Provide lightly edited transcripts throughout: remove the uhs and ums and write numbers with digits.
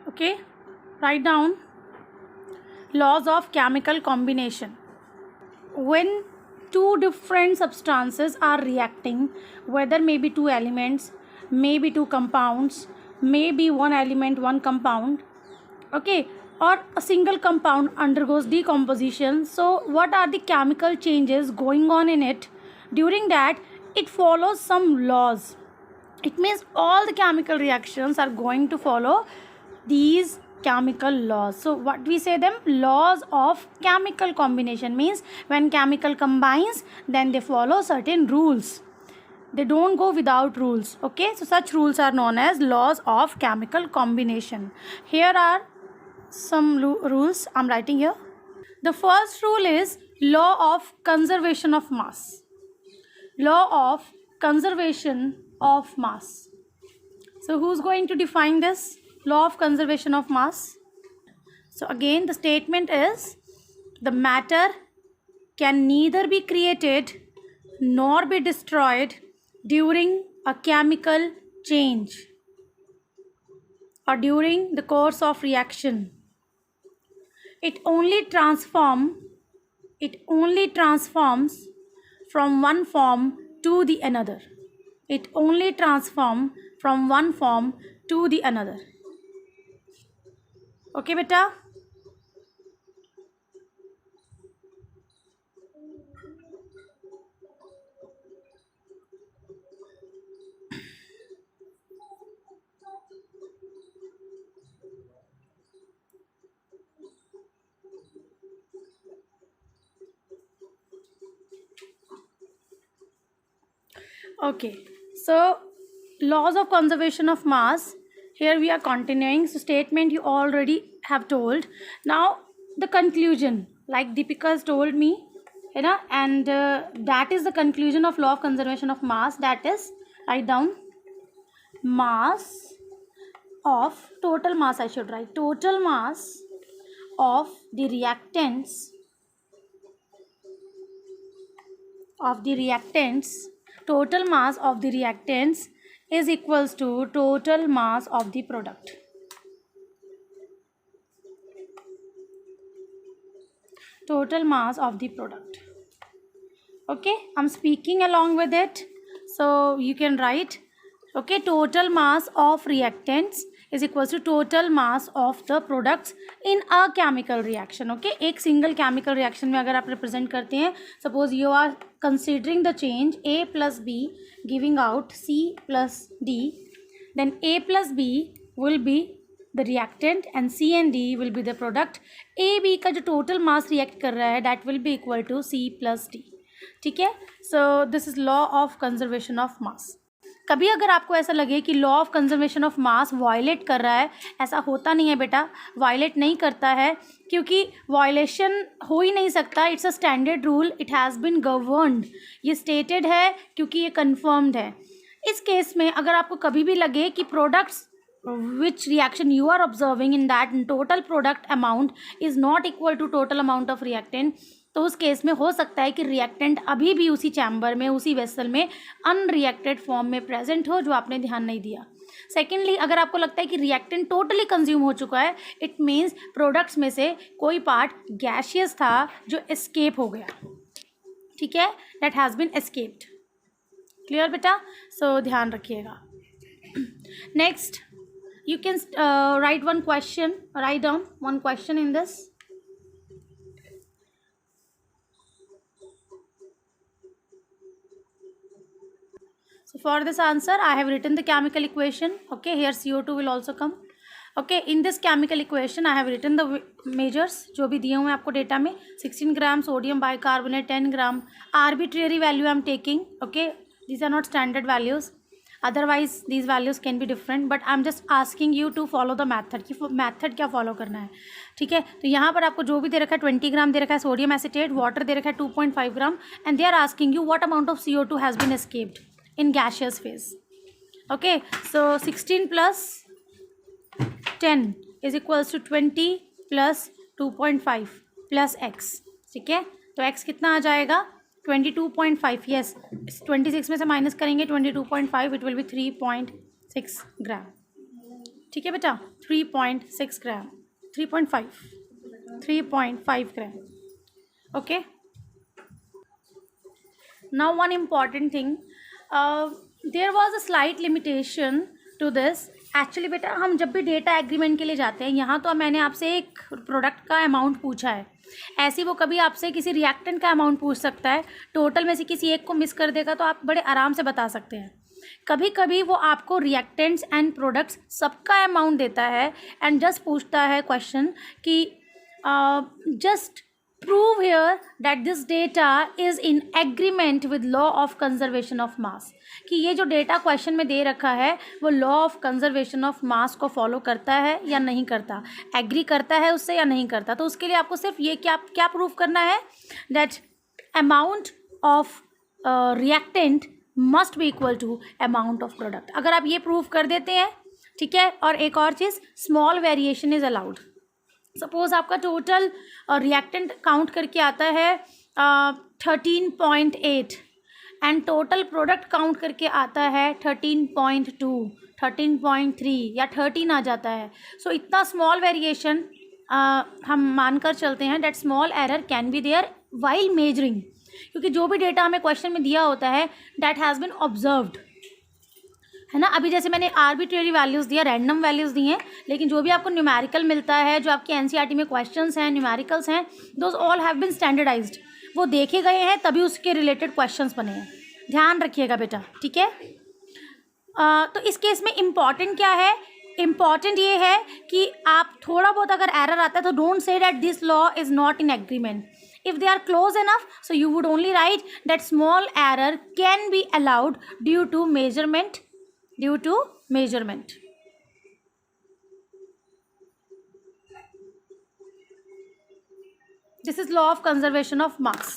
Okay, write down laws of chemical combination. When two different substances are reacting, whether maybe two elements, maybe two compounds, maybe one element, one compound, okay, or a single compound undergoes decomposition, so what are the chemical changes going on in it? During that, it follows some laws. It means all the chemical reactions are going to follow these chemical laws. So what we say them? Laws of chemical combination means when chemical combines, then they follow certain rules. They don't go without rules. Okay, so such rules are known as laws of chemical combination. Here are some rules I'm writing here. The first rule is law of conservation of mass. Law of conservation of mass. So who's going to define this law of conservation of mass? So again, the statement is the matter can neither be created nor be destroyed during a chemical change or during the course of reaction. It only transforms from one form to the another. It only transforms from one form to the another. Okay, beta? Okay, so laws of conservation of mass. Here we are continuing. So statement you already have told. Now the conclusion, like Deepika has told me, you know, and that is the conclusion of law of conservation of mass. That is, write down mass of total mass. I should write total mass of the reactants total mass of the reactants is equals to total mass of the product. Total mass of the product. Okay, I'm speaking along with it, so you can write. Okay, total mass of reactants is equals to total mass of the products in a chemical reaction. Okay, एक single chemical reaction में अगर आप represent करते हैं, suppose you are considering the change A plus B giving out C plus D, then A plus B will be the reactant and C and D will be the product. A B का जो total mass react कर रहा है that will be equal to C plus D. ठीक है, so this is law of conservation of mass. कभी अगर आपको ऐसा लगे कि law of conservation of mass violate कर रहा है, ऐसा होता नहीं है बेटा, वायलेट नहीं करता है, क्योंकि वायलेशन हो ही नहीं सकता. It's a standard rule, it has been governed, ये स्टेटेड है क्योंकि ये कन्फर्म्ड है. इस केस में अगर आपको कभी भी लगे कि products which reaction you are observing in that total product amount is not equal to total amount of reactant, तो उस केस में हो सकता है कि रिएक्टेंट अभी भी उसी चैम्बर में, उसी वेसल में अनरिएक्टेड फॉर्म में प्रेजेंट हो, जो आपने ध्यान नहीं दिया. सेकेंडली, अगर आपको लगता है कि रिएक्टेंट टोटली कंज्यूम हो चुका है, इट मीन्स प्रोडक्ट्स में से कोई पार्ट गैशियस था जो एस्केप हो गया. ठीक है, that has been escaped. Clear बेटा? सो ध्यान रखिएगा. Next, you can write one question, write down one question in this. So for this answer I have written the chemical equation. Okay, here CO2 will also come. Okay, in this chemical equation I have written the measures जो भी दिए हुए हैं आपको data में. 16 gram sodium bicarbonate, 10 gram. Arbitrary value I am taking. Okay, these are not standard values. Otherwise these values can be different, but I am just asking you to follow the method कि method क्या फॉलो करना है. ठीक है, तो यहाँ पर आपको जो भी दे रखा है 20 ग्राम दे रखा है सोडियम एसिटेट, वाटर दे रखा है 2.5 ग्राम, and they are asking you what amount of CO2 has been escaped in gaseous phase. Okay, so 16 plus 10 is equals to 20 plus 2.5 plus x. ठीक है, तो x कितना आ जाएगा? 22.5. यस, 26 में से माइनस करेंगे 22.5, इट विल बी 3.6 ग्राम. ठीक है बेटा, 3.6 ग्राम, 3.5 ग्राम. Okay. Now one important thing, there was a slight limitation to this. Actually बेटा हम जब भी डेटा एग्रीमेंट के लिए जाते हैं, यहाँ तो मैंने आपसे एक प्रोडक्ट का अमाउंट पूछा है, ऐसे वो कभी आपसे किसी रिएक्टेंट का अमाउंट पूछ सकता है, टोटल में से किसी एक को मिस कर देगा तो आप बड़े आराम से बता सकते हैं. कभी कभी वो आपको रिएक्टेंट्स एंड प्रोडक्ट्स सबका अमाउंट देता है एंड जस्ट पूछता है क्वेश्चन कि just prove here that this data is in agreement with law of conservation of mass, कि ये जो डेटा क्वेश्चन में दे रखा है वो लॉ ऑफ कंजर्वेशन ऑफ मास को फॉलो करता है या नहीं करता, एग्री करता है उससे या नहीं करता. तो उसके लिए आपको सिर्फ ये क्या प्रूव करना है, that amount of reactant must be equal to amount of product. अगर आप ये प्रूव कर देते हैं, ठीक है. और एक और चीज़, small variation is allowed. Suppose आपका टोटल रिएक्टेंट काउंट करके आता है 13.8 एंड टोटल प्रोडक्ट काउंट करके आता है 13.2, 13.3 या 13 आ जाता है. सो इतना स्मॉल वेरिएशन हम मानकर चलते हैं that small error can be there while measuring, क्योंकि जो भी डेटा हमें क्वेश्चन में दिया होता है दैट हैज़ बीन ऑब्जर्व्ड, है ना. अभी जैसे मैंने आर्बिट्रेरी वैल्यूज़ दिया, रैंडम वैल्यूज़ दी हैं, लेकिन जो भी आपको न्यूमेरिकल मिलता है, जो आपके एनसीईआरटी में क्वेश्चंस हैं, न्यूमेरिकल्स हैं, those all have been standardised. वो देखे गए हैं तभी उसके रिलेटेड क्वेश्चंस बने हैं. ध्यान रखिएगा बेटा, ठीक है. तो इस केस में इम्पॉर्टेंट क्या है, इम्पॉर्टेंट ये है कि आप थोड़ा बहुत अगर एरर आता है तो don't say that this law is not in agreement. If they are close enough, so you would only write that small error can be allowed due to measurement. This is law of conservation of mass.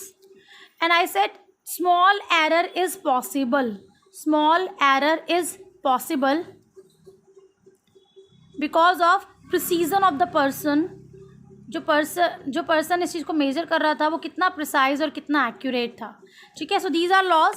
And I said small error is possible. Small error is possible because of precision of the person. जो person इस चीज़ को major कर रहा था वो कितना precise और कितना एक्यूरेट था. ठीक है. So these are laws